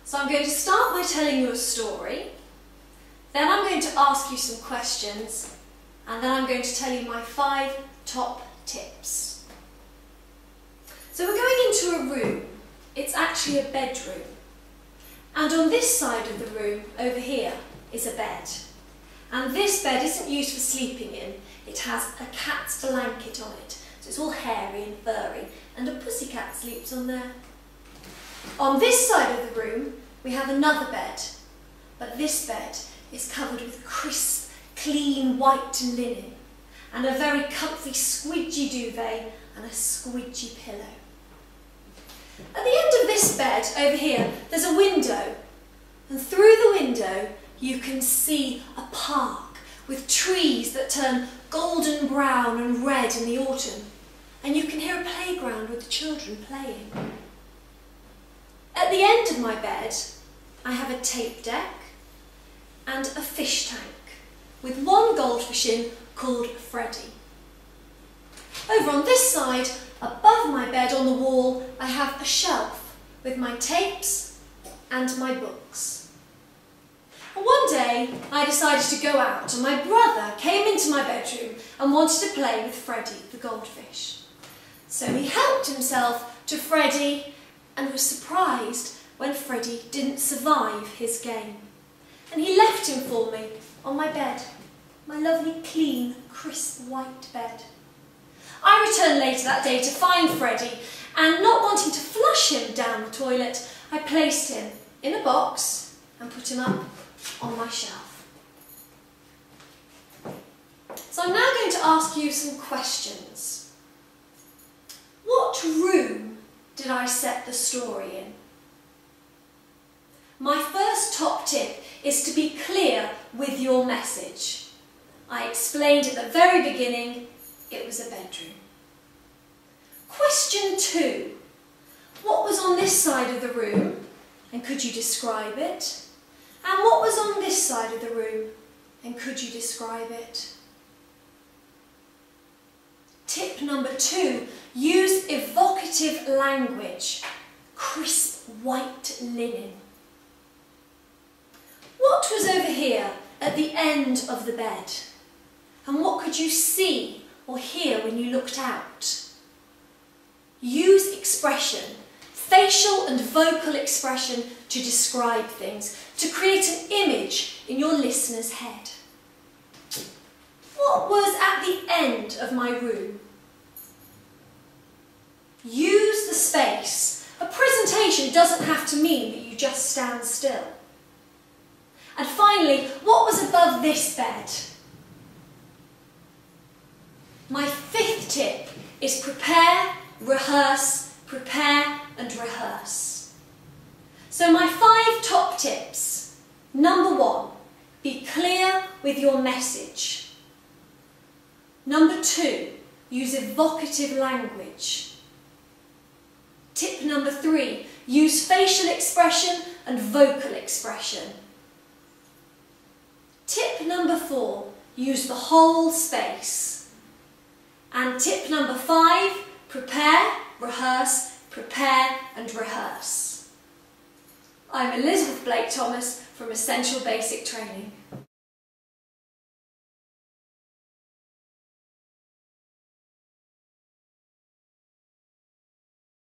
So I'm going to start by telling you a story, then I'm going to ask you some questions, and then I'm going to tell you my 5 top tips. So we're going into a room. It's actually a bedroom. And on this side of the room, over here, is a bed. And this bed isn't used for sleeping in. It has a cat's blanket on it. So it's all hairy and furry. And a pussycat sleeps on there. On this side of the room, we have another bed. But this bed is covered with crisp, clean white linen. And a very comfy squidgy duvet and a squidgy pillow. At the end of this bed, over here, there's a window. And through the window, you can see a park with trees that turn golden brown and red in the autumn. And you can hear a playground with the children playing. At the end of my bed, I have a tape deck and a fish tank with one goldfish in called Freddie. Over on this side, above my bed on the wall, I have a shelf with my tapes and my books. And one day, I decided to go out and my brother came into my bedroom and wanted to play with Freddie, the goldfish. So he helped himself to Freddie and was surprised when Freddie didn't survive his game. And he left him for me on my bed, my lovely, clean, crisp white bed. I returned later that day to find Freddie, and not wanting to flush him down the toilet, I placed him in a box and put him up on my shelf. So I'm now going to ask you some questions. What room did I set the story in? My first top tip is to be clear with your message. I explained at the very beginning it was a bedroom. Question 2. What was on this side of the room, and could you describe it? And what was on this side of the room, and could you describe it? Tip number 2. Use evocative language. Crisp white linen. What was over here at the end of the bed? And what could you see or hear when you looked out? Use expression, facial and vocal expression, to describe things, to create an image in your listener's head. What was at the end of my room? Use the space. A presentation doesn't have to mean that you just stand still. And finally, what was above this bed? My 5th tip is prepare, rehearse, prepare and rehearse. So my 5 top tips. Number 1, be clear with your message. Number 2, use evocative language. Tip number 3, use facial expression and vocal expression. Tip number 4, use the whole space. And tip number 5, prepare, rehearse, prepare and rehearse. I'm Elizabeth Blake Thomas from Essential Basic Training.